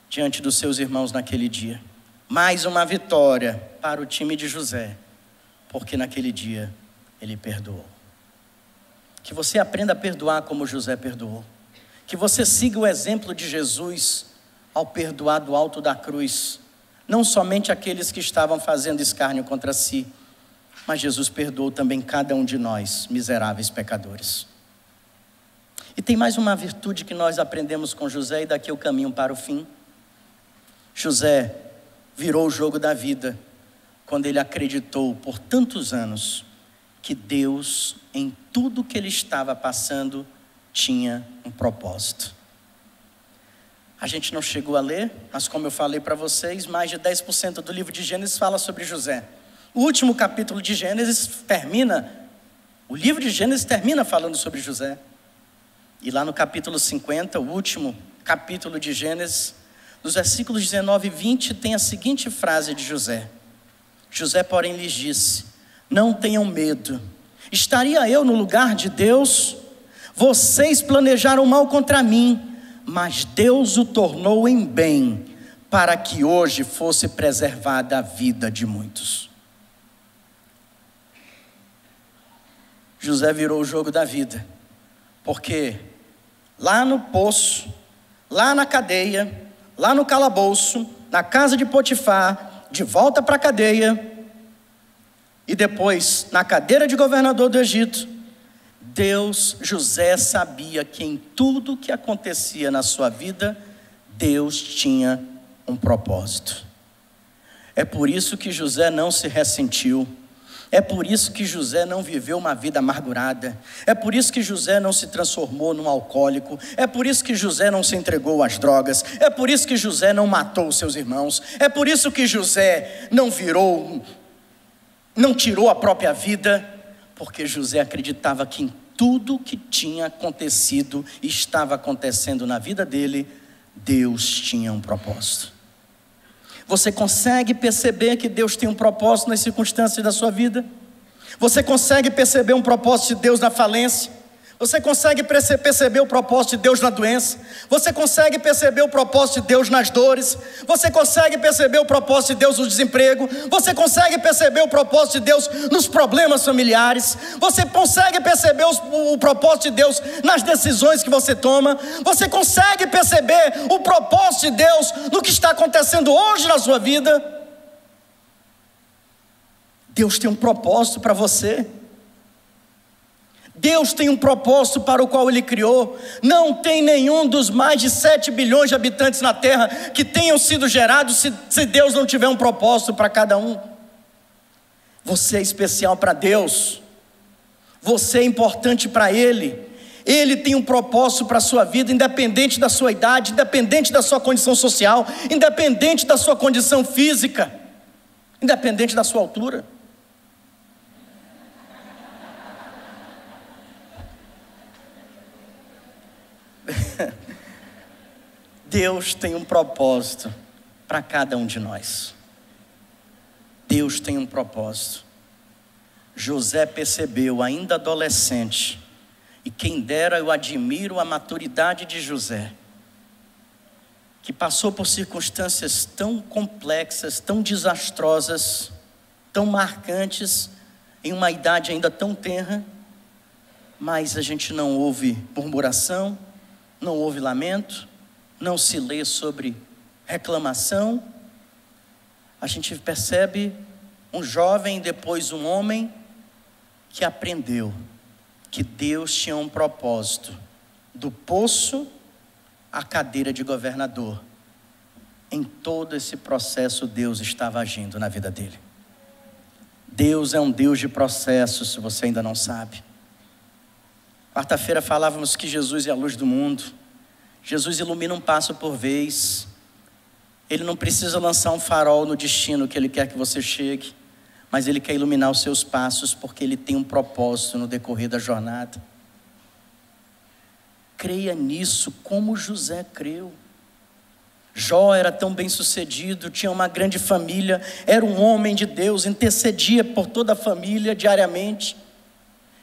diante dos seus irmãos naquele dia. Mais uma vitória para o time de José, porque naquele dia ele perdoou. Que você aprenda a perdoar como José perdoou. Que você siga o exemplo de Jesus ao perdoar do alto da cruz, não somente aqueles que estavam fazendo escárnio contra si, mas Jesus perdoou também cada um de nós, miseráveis pecadores. E tem mais uma virtude que nós aprendemos com José, e daqui eu caminho para o fim. José virou o jogo da vida quando ele acreditou por tantos anos que Deus, em tudo que ele estava passando, tinha um propósito. A gente não chegou a ler, mas como eu falei para vocês, mais de 10% do livro de Gênesis fala sobre José. O último capítulo de Gênesis o livro de Gênesis termina falando sobre José. E lá no capítulo 50, o último capítulo de Gênesis, nos versículos 19 e 20, tem a seguinte frase de José. José, porém, lhes disse: não tenham medo. Estaria eu no lugar de Deus? Vocês planejaram mal contra mim, mas Deus o tornou em bem, para que hoje fosse preservada a vida de muitos. José virou o jogo da vida, porque lá no poço, lá na cadeia, lá no calabouço, na casa de Potifar, de volta para a cadeia, e depois na cadeira de governador do Egito, José sabia que em tudo que acontecia na sua vida, Deus tinha um propósito. É por isso que José não se ressentiu. É por isso que José não viveu uma vida amargurada. É por isso que José não se transformou num alcoólico. É por isso que José não se entregou às drogas. É por isso que José não matou os seus irmãos. É por isso que José não tirou a própria vida, porque José acreditava que em tudo que tinha acontecido e estava acontecendo na vida dele, Deus tinha um propósito. Você consegue perceber que Deus tem um propósito nas circunstâncias da sua vida? Você consegue perceber um propósito de Deus na falência? Você consegue perceber o propósito de Deus na doença? Você consegue perceber o propósito de Deus nas dores? Você consegue perceber o propósito de Deus no desemprego? Você consegue perceber o propósito de Deus nos problemas familiares? Você consegue perceber o propósito de Deus nas decisões que você toma? Você consegue perceber o propósito de Deus no que está acontecendo hoje na sua vida? Deus tem um propósito para você. Deus tem um propósito para o qual Ele criou. Não tem nenhum dos mais de 7 bilhões de habitantes na terra que tenham sido gerados se Deus não tiver um propósito para cada um. Você é especial para Deus. Você é importante para Ele. Ele tem um propósito para a sua vida, independente da sua idade, independente da sua condição social, independente da sua condição física, independente da sua altura. Deus tem um propósito para cada um de nós. Deus tem um propósito. José percebeu, ainda adolescente, e quem dera eu admiro a maturidade de José, que passou por circunstâncias tão complexas, tão desastrosas, tão marcantes, em uma idade ainda tão tenra, mas a gente não ouve murmuração, não ouve lamento, não se lê sobre reclamação. A gente percebe um jovem, depois um homem, que aprendeu que Deus tinha um propósito, do poço à cadeira de governador. Em todo esse processo Deus estava agindo na vida dele. Deus é um Deus de processos, se você ainda não sabe. Quarta-feira falávamos que Jesus é a luz do mundo. Jesus ilumina um passo por vez. Ele não precisa lançar um farol no destino que Ele quer que você chegue, mas Ele quer iluminar os seus passos, porque Ele tem um propósito no decorrer da jornada. Creia nisso, como José creu. Jó era tão bem sucedido, tinha uma grande família, era um homem de Deus, intercedia por toda a família diariamente,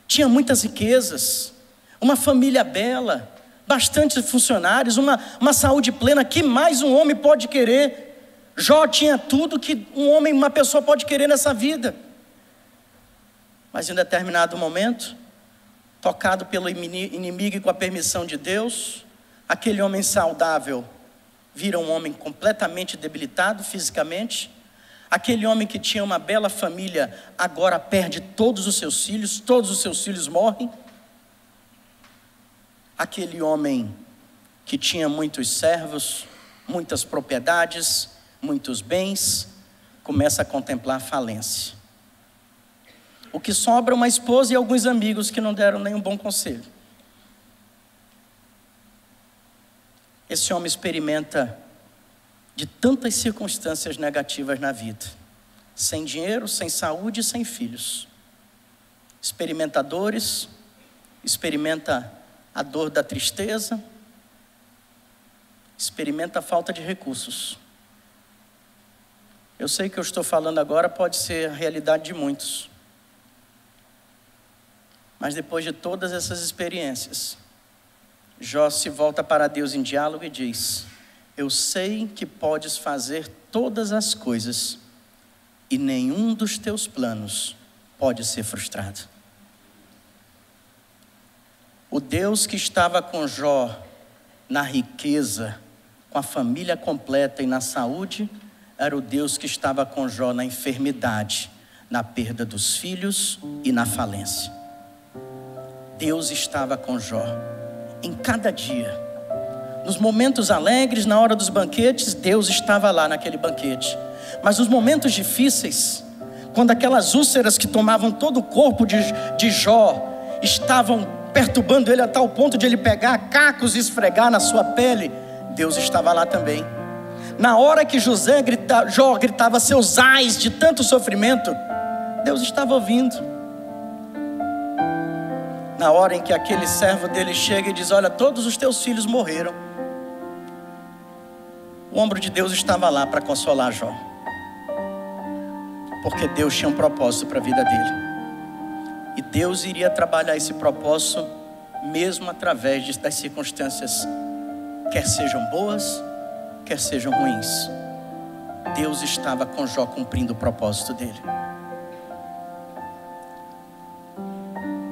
tinha muitas riquezas, uma família bela, bastante funcionários, uma saúde plena. Que mais um homem pode querer? Jó tinha tudo que um homem, uma pessoa pode querer nessa vida. Mas em determinado momento, tocado pelo inimigo e com a permissão de Deus, aquele homem saudável vira um homem completamente debilitado fisicamente. Aquele homem que tinha uma bela família agora perde todos os seus filhos morrem. Aquele homem que tinha muitos servos, muitas propriedades, muitos bens, começa a contemplar a falência. O que sobra é uma esposa e alguns amigos que não deram nenhum bom conselho. Esse homem experimenta de tantas circunstâncias negativas na vida. Sem dinheiro, sem saúde, sem filhos. Experimenta dores, experimenta a dor da tristeza, experimenta a falta de recursos. Eu sei que eu estou falando agora pode ser a realidade de muitos. Mas depois de todas essas experiências, Jó se volta para Deus em diálogo e diz: eu sei que podes fazer todas as coisas e nenhum dos teus planos pode ser frustrado. O Deus que estava com Jó na riqueza, com a família completa e na saúde, era o Deus que estava com Jó na enfermidade, na perda dos filhos e na falência. Deus estava com Jó em cada dia. Nos momentos alegres, na hora dos banquetes, Deus estava lá naquele banquete. Mas nos momentos difíceis, quando aquelas úlceras que tomavam todo o corpo de Jó estavam perturbando ele a tal ponto de ele pegar cacos e esfregar na sua pele, Deus estava lá também. Na hora que Jó gritava seus ais de tanto sofrimento, Deus estava ouvindo. Na hora em que aquele servo dele chega e diz: olha, todos os teus filhos morreram, o ombro de Deus estava lá para consolar Jó, porque Deus tinha um propósito para a vida dele. E Deus iria trabalhar esse propósito mesmo através das circunstâncias, quer sejam boas, quer sejam ruins. Deus estava com Jó cumprindo o propósito dele.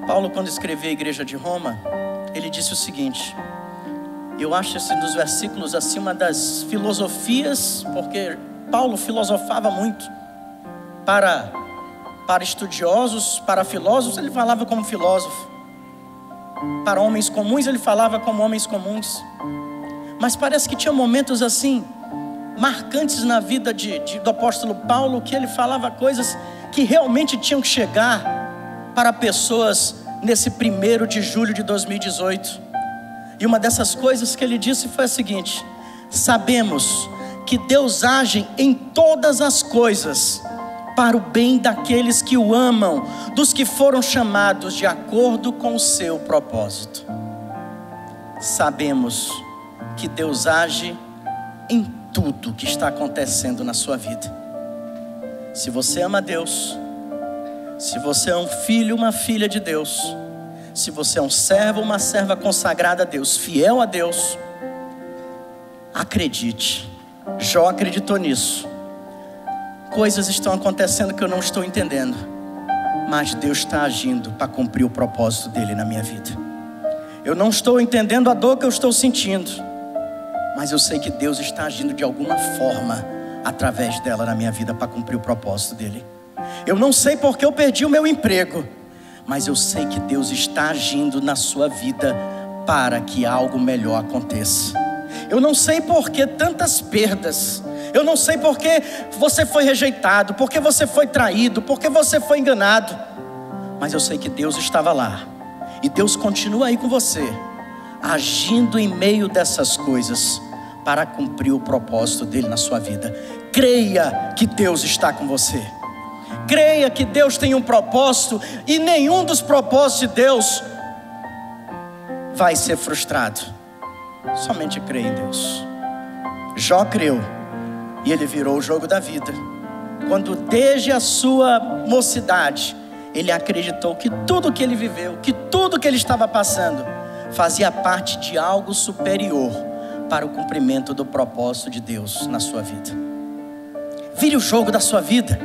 Paulo, quando escreveu a igreja de Roma, ele disse o seguinte, eu acho esse dos versículos assim uma das filosofias, porque Paulo filosofava muito. Para estudiosos, para filósofos, ele falava como filósofo. Para homens comuns, ele falava como homens comuns. Mas parece que tinha momentos assim, marcantes na vida do apóstolo Paulo, que ele falava coisas que realmente tinham que chegar para pessoas nesse 1º de julho de 2018. E uma dessas coisas que ele disse foi a seguinte: sabemos que Deus age em todas as coisas para o bem daqueles que o amam, dos que foram chamados de acordo com o seu propósito. Sabemos que Deus age em tudo que está acontecendo na sua vida. Se você ama Deus, se você é um filho, uma filha de Deus, se você é um servo, uma serva consagrada a Deus, fiel a Deus, acredite. Jó acreditou nisso. Coisas estão acontecendo que eu não estou entendendo, mas Deus está agindo para cumprir o propósito dele na minha vida. Eu não estou entendendo a dor que eu estou sentindo, mas eu sei que Deus está agindo de alguma forma através dela na minha vida para cumprir o propósito dele. Eu não sei porque eu perdi o meu emprego, mas eu sei que Deus está agindo na sua vida para que algo melhor aconteça. Eu não sei por que tantas perdas. Eu não sei por que você foi rejeitado, por que você foi traído, por que você foi enganado. Mas eu sei que Deus estava lá. E Deus continua aí com você, agindo em meio dessas coisas, para cumprir o propósito dele na sua vida. Creia que Deus está com você. Creia que Deus tem um propósito e nenhum dos propósitos de Deus vai ser frustrado. Somente creia em Deus. Jó creu e ele virou o jogo da vida. Quando desde a sua mocidade ele acreditou que tudo que ele viveu, que tudo que ele estava passando fazia parte de algo superior para o cumprimento do propósito de Deus na sua vida. Vire o jogo da sua vida.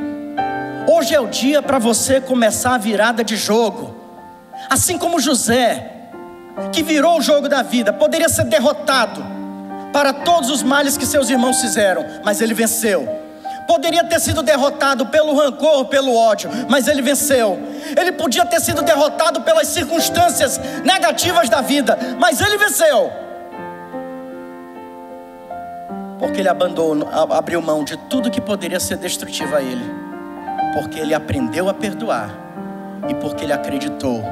Hoje é o dia para você começar a virada de jogo. Assim como José, que virou o jogo da vida, poderia ser derrotado para todos os males que seus irmãos fizeram, mas ele venceu. Poderia ter sido derrotado pelo rancor, pelo ódio, mas ele venceu. Ele podia ter sido derrotado pelas circunstâncias negativas da vida, mas ele venceu. Porque ele abriu mão de tudo que poderia ser destrutivo a ele. Porque ele aprendeu a perdoar. E porque ele acreditou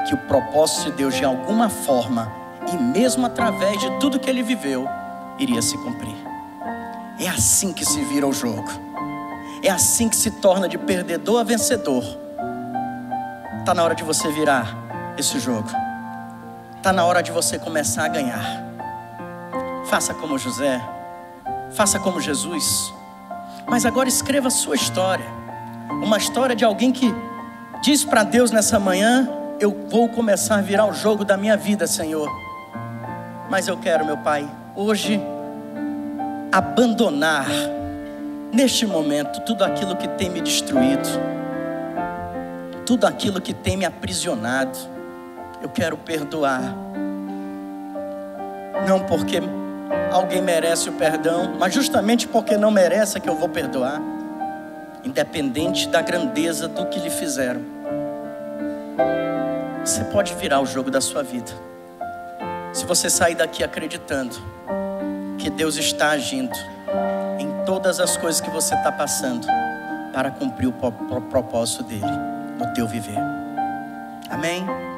que o propósito de Deus, de alguma forma, e mesmo através de tudo que ele viveu, iria se cumprir. É assim que se vira o jogo. É assim que se torna de perdedor a vencedor. Está na hora de você virar esse jogo. Está na hora de você começar a ganhar. Faça como José. Faça como Jesus. Mas agora escreva a sua história. Uma história de alguém que diz para Deus nessa manhã: eu vou começar a virar o jogo da minha vida, Senhor. Mas eu quero, meu Pai, hoje abandonar neste momento tudo aquilo que tem me destruído, tudo aquilo que tem me aprisionado. Eu quero perdoar, não porque alguém merece o perdão, mas justamente porque não merece é que eu vou perdoar, independente da grandeza do que lhe fizeram. Você pode virar o jogo da sua vida, se você sair daqui acreditando que Deus está agindo em todas as coisas que você está passando para cumprir o propósito dele no teu viver. Amém?